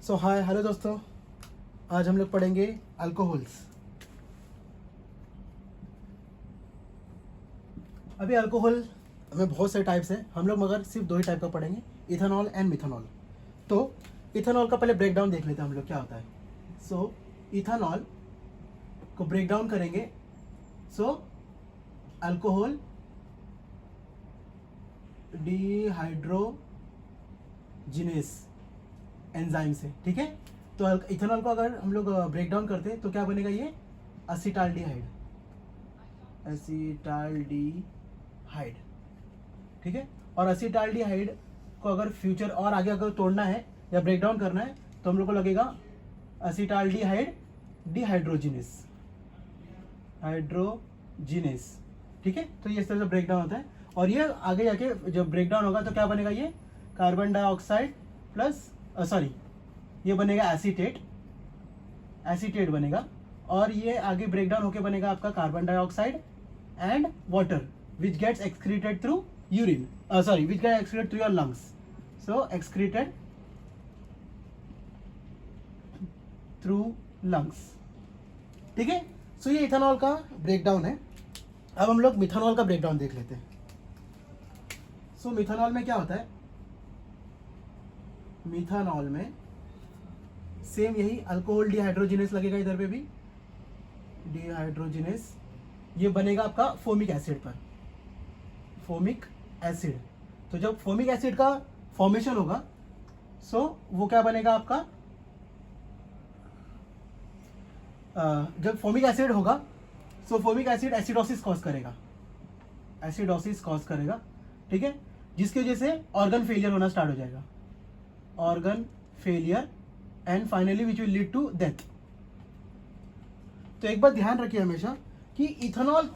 सो hi hello दोस्तों, आज हम लोग पढ़ेंगे अल्कोहल्स। अभी अल्कोहल में बहुत से टाइप्स हैं, हम लोग मगर सिर्फ दो ही टाइप का पढ़ेंगे, इथेनॉल एंड मिथेनॉल। तो इथेनॉल का पहले ब्रेक डाउन देख लेते हैं हम लोग क्या होता है। सो इथेनॉल को ब्रेक डाउन करेंगे। सो अल्कोहल डिहाइड्रोजिनेस एंजाइम से, ठीक है। तो इथेनॉल को अगर हम लोग ब्रेक डाउन करते हैं तो क्या बनेगा, ये एसिटाल्डिहाइड, एसिटाल्डिहाइड, ठीक है। और एसिटाल्डिहाइड को अगर फ्यूचर और आगे अगर तोड़ना है या ब्रेक डाउन करना है तो हम लोग को लगेगा एसिटाल्डिहाइड डिहाइड्रोजिनेस, हाइड्रोजिनेस, ठीक है। तो ये इस तरह से ब्रेक डाउन होता है और ये आगे जाके जब ब्रेक डाउन होगा तो क्या बनेगा, ये कार्बन डाइऑक्साइड प्लस ये बनेगा एसीटेट, एसीटेट बनेगा। और ये आगे ब्रेक डाउन होके बनेगा आपका carbon dioxide and water which gets excreted through urine, which get excreted through your lungs. So excreted through lungs, ठीक है। सो ये इथेनॉल का ब्रेक डाउन है। अब हम लोग मिथेनॉल का ब्रेक डाउन देख लेते हैं। सो मिथेनॉल में क्या होता है, मिथेनॉल में सेम यही अल्कोहल डिहाइड्रोजिनेस लगेगा, इधर पे भी डिहाइड्रोजिनेस, ये बनेगा आपका फोमिक एसिड पर, फोमिक एसिड। तो जब फोमिक एसिड का फॉर्मेशन होगा सो वो क्या बनेगा आपका, जब फोमिक एसिड होगा सो फोमिक एसिड एसिडोसिस कॉज करेगा, एसिडोसिस कॉज करेगा, ठीक है, जिसकी वजह से ऑर्गन फेलियर होना स्टार्ट हो जाएगा, organ failure and finally which will lead to death. तो एक बात ध्यान रखिए हमेशा कि इथेनॉल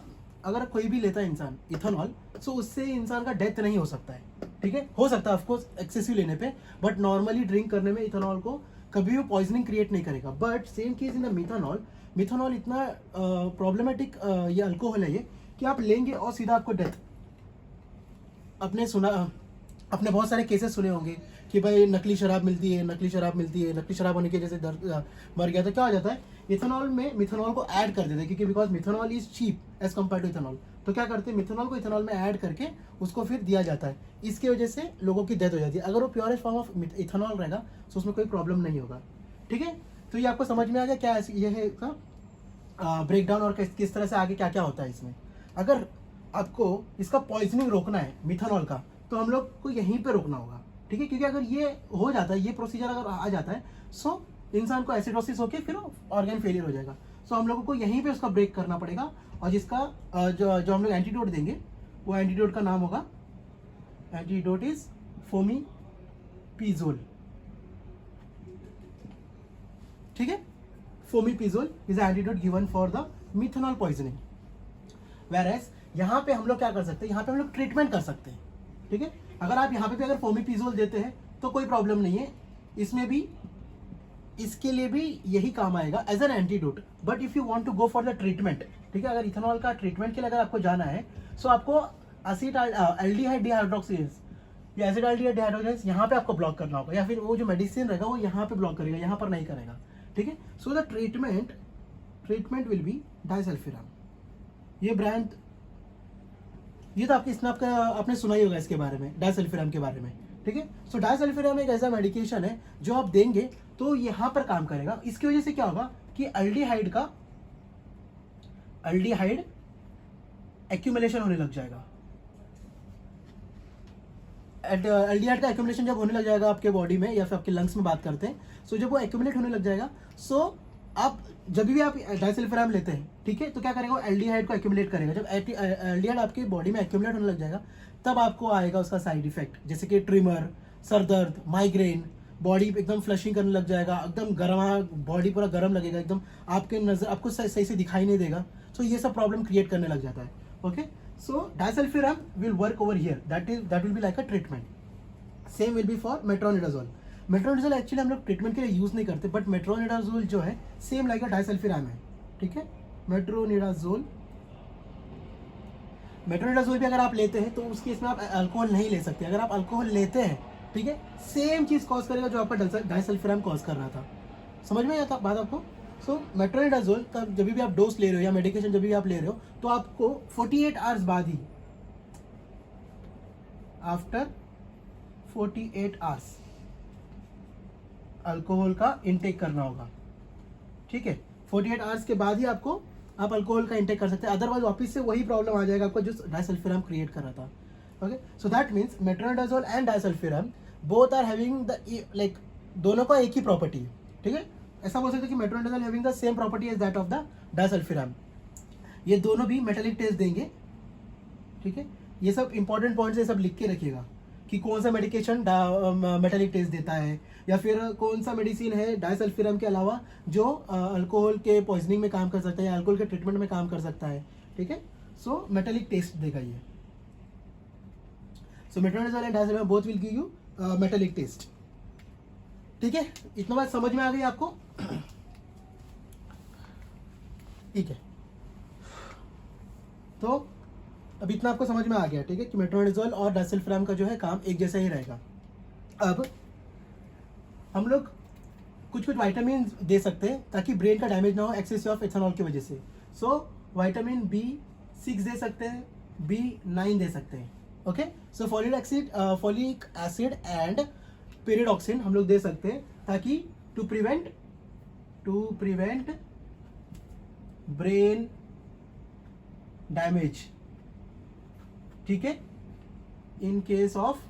अगर कोई भी लेता है इंसान इथेनॉल, तो उससे इंसान का डेथ नहीं हो सकता है, ठीक है। हो सकता है ऑफकोर्स एक्सेसिव लेने पे, बट नॉर्मली ड्रिंक करने में इथेनॉल को कभी भी पॉइजनिंग क्रिएट नहीं करेगा। But same case in the methanol, methanol इतना प्रॉब्लमेटिक ये अल्कोहल है ये कि आप लेंगे और सीधा आपको डेथ। अपने बहुत सारे केसेस सुने होंगे कि भाई नकली शराब मिलती है, नकली शराब मिलती है, नकली शराब होने की वजह से मर गया। तो क्या हो जाता है, इथेनॉल में मिथेनॉल को ऐड कर देते हैं क्योंकि because methanol is cheap as compare to ethanol. तो क्या करते हैं, मिथेनॉल को इथेनॉल में ऐड करके उसको फिर दिया जाता है, इसकी वजह से लोगों की डेथ हो जाती है। अगर वो प्योरेस्ट फॉर्म ऑफ इथेनॉल रहेगा तो उसमें कोई प्रॉब्लम नहीं होगा, ठीक है। तो ये आपको समझ में आ गया क्या ये है इसका ब्रेक डाउन और किस तरह से आगे क्या क्या होता है इसमें। अगर आपको इसका पॉइजनिंग रोकना है मिथेनॉल का तो हम लोग को यहीं पे रोकना होगा, ठीक है। क्योंकि अगर ये हो जाता है, ये प्रोसीजर अगर आ जाता है सो इंसान को एसिडोसिस होकर फिर ऑर्गन फेलियर हो जाएगा। सो हम लोगों को यहीं पे उसका ब्रेक करना पड़ेगा और जिसका जो हम लोग एंटीडोट देंगे वो एंटीडोट का नाम होगा, एंटीडोट इज फोमीपिजोल, ठीक है। Fomepizole is antidote given for the methanol poisoning. Whereas यहाँ पे हम लोग क्या कर सकते हैं, यहाँ पे हम लोग ट्रीटमेंट कर सकते हैं, ठीक है। अगर आप यहाँ पे भी अगर फोमीपिजोल देते हैं तो कोई प्रॉब्लम नहीं है, इसमें भी इसके लिए भी यही काम आएगा as an antidote. But if you want to go for the treatment, ठीक है, अगर इथेनॉल का ट्रीटमेंट के लिए अगर आपको जाना है सो आपको एसिटाल्डिहाइड डिहाइड्रोक्सिलेज या एसिटाल्डिहाइड डिहाइड्रोजिनेस यहाँ पे आपको ब्लॉक करना होगा, या फिर वो जो मेडिसिन रहेगा वो यहाँ पे ब्लॉक करेगा, यहाँ पर नहीं करेगा, ठीक है। So the treatment will be disulfiram. ये ब्रांड, ये तो आपके स्नैप का आपने सुना ही होगा इसके बारे में, डाइसल्फिराम के बारे में, ठीक है। सो डाइसल्फिराम एक ऐसा मेडिकेशन है जो आप देंगे तो यहाँ पर काम करेगा। इसकी वजह से क्या होगा कि एल्डिहाइड एक्यूमुलेशन होने लग जाएगा। एल्डिहाइड का एक्यूमुलेशन जब होने लग जाएगा आपके बॉडी में या फिर आपके लंग्स में बात करते हैं, सो जब वो एक्यूमुलेट होने लग जाएगा सो आप जब भी आप डाइसल्फिराम लेते हैं, ठीक है, तो क्या करेगा, एल्डिहाइड को एक्यूमुलेट करेगा। जब एल्डिहाइड आपकी बॉडी में एक्यूमुलेट होने लग जाएगा तब आपको आएगा उसका साइड इफेक्ट, जैसे कि ट्रिमर, सर दर्द, माइग्रेन, बॉडी एकदम फ्लशिंग करने लग जाएगा, एकदम गर्म, बॉडी पूरा गर्म लगेगा, एकदम आपके नजर आपको सही से दिखाई नहीं देगा। सो ये सब प्रॉब्लम क्रिएट करने लग जाता है, okay. So disulfiram will work over here, that will be like a treatment. Same will be for metronidazole. Metronidazole actually हम लोग ट्रीटमेंट के लिए यूज नहीं करते, बट मेट्रोनिडाजोल जो है सेम लाइक अ डाइसल्फिराम है, ठीक है। मेट्रोनिडाजोल भी अगर आप लेते हैं तो उसके इसमें आप अल्कोहल नहीं ले सकते। अगर आप अल्कोहल लेते हैं ठीक है, सेम चीज कॉज करेगा जो आपका डाइसल्फिराम कॉज कर रहा था। समझ में आता बात आपको? सो मेट्रोनिडाजोल का जब भी आप डोज ले रहे हो या मेडिकेशन जब भी आप ले रहे हो, तो आपको 48 आवर्स बाद ही, आफ्टर 48 आवर्स अल्कोहल का इंटेक करना होगा। ठीक है, 48 आवर्स के बाद ही आपको आप अल्कोहल का इंटेक कर सकते हैं, अदरवाइज वापस से वही प्रॉब्लम आ जाएगा आपको जो डाइसल्फिराम क्रिएट कर रहा था। Okay, so that means metronidazole and disulfiram both are having the like दोनों का एक ही प्रॉपर्टी है। ठीक है, ऐसा बोल सकते हैं कि metronidazole having the same property as that of the disulfiram. ये दोनों भी मेटालिक टेस्ट देंगे। ठीक है, ये सब इंपॉर्टेंट पॉइंट्स ये सब लिख के रखिएगा कि कौन सा मेडिकेशन मेटालिक टेस्ट देता है, या फिर कौन सा मेडिसिन है डाइसल्फिराम के अलावा जो अल्कोहल के पॉइजनिंग में काम कर सकता है या अल्कोहल के ट्रीटमेंट में काम कर सकता है। ठीक है, सो मेटालिक टेस्ट देगा ये। So metronidazole and disulfiram both will give you metallic taste. ठीक है, इतना बात समझ में आ गई आपको? ठीक है, तो अब इतना आपको समझ में आ गया। ठीक है, कि मेट्रोनिडाजोल और डाइसल्फिराम का जो है काम एक जैसा ही रहेगा। अब हम लोग कुछ कुछ वाइटामिन दे सकते हैं ताकि ब्रेन का डैमेज ना हो एक्सेस ऑफ एथेनॉल की वजह से। सो विटामिन B6 दे सकते हैं, B9 दे सकते हैं। Okay, so folic acid and pyridoxine हम लोग दे सकते हैं ताकि टू प्रिवेंट ब्रेन डैमेज। ठीक है, in case of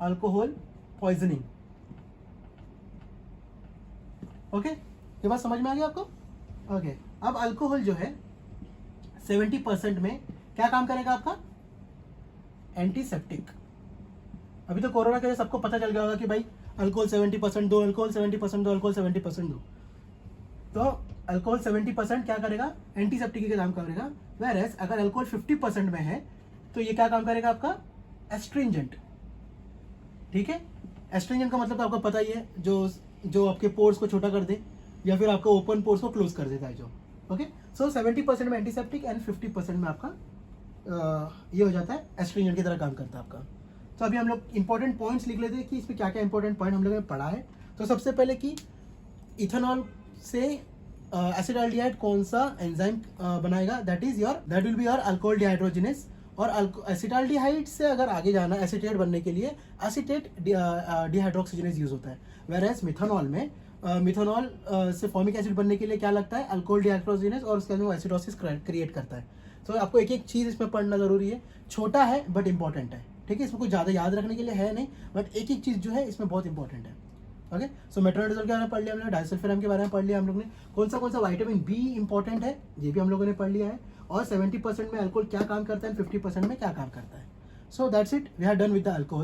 alcohol poisoning. Okay, ये बात समझ में आ गई आपको? ओके, अब अल्कोहल जो है 70% में क्या काम करेगा आपका? एंटीसेप्टिक। अभी तो कोरोना के लिए सबको पता चल गया होगा कि भाई अल्कोहल 70% दो, अल्कोहल 70% दो, अल्कोहल 70% दो। तो अल्कोहल 70% क्या करेगा? एंटीसेप्टिक का काम करेगा। वेयरएज अगर अल्कोहल 50% में है तो ये क्या काम करेगा आपका? एस्ट्रिंजेंट। ठीक है, एस्ट्रिंजेंट का मतलब तो आपको पता ही है, जो आपके पोर्स को छोटा कर दे या फिर आपको ओपन पोर्स को क्लोज कर देता है जो। ओके, सो 70% में एंटीसेप्टिक एंड 50% में आपका ये हो जाता है एस्ट्रिंजेंट की तरह काम करता है आपका। तो अभी हम लोग इंपॉर्टेंट पॉइंट्स लिख लेते हैं कि इसमें क्या क्या इंपॉर्टेंट पॉइंट हम लोगों ने पढ़ा है। तो सबसे पहले कि इथेनॉल से एसिडाल्डिहाइड कौन सा एंजाइम बनाएगा? That will be your alcohol dehydrogenase. और एसिटाल्डिहाइड से अगर आगे जाना एसिटेट बनने के लिए एसिटेट डिहाइड्रोक्सीजनेस यूज होता है। वेयरएज मिथेनॉल में मिथेनॉल से फॉर्मिक एसिड बनने के लिए क्या लगता है? अल्कोहल डिहाइड्रोजिनेस, और उसके अंदर वो एसिडोसिस क्रिएट करता है। तो आपको एक एक चीज इसमें पढ़ना जरूरी है। छोटा है बट इंपॉर्टेंट है। ठीक है, इसमें कुछ ज्यादा याद रखने के लिए है नहीं, बट एक एक चीज जो है इसमें बहुत इंपॉर्टेंट है। ओके, सो मेट्रोनिडाजोल के बारे में पढ़ लिया हमने, डाइसल्फिराम के बारे में पढ़ लिया हम लोग ने, कौन सा विटामिन बी इंपॉर्टेंट है ये भी हम लोगों ने पढ़ लिया है, और 70% में अल्कोहल क्या काम करता है, 50% में क्या काम करता है। So that's it, we are done with the alcohol.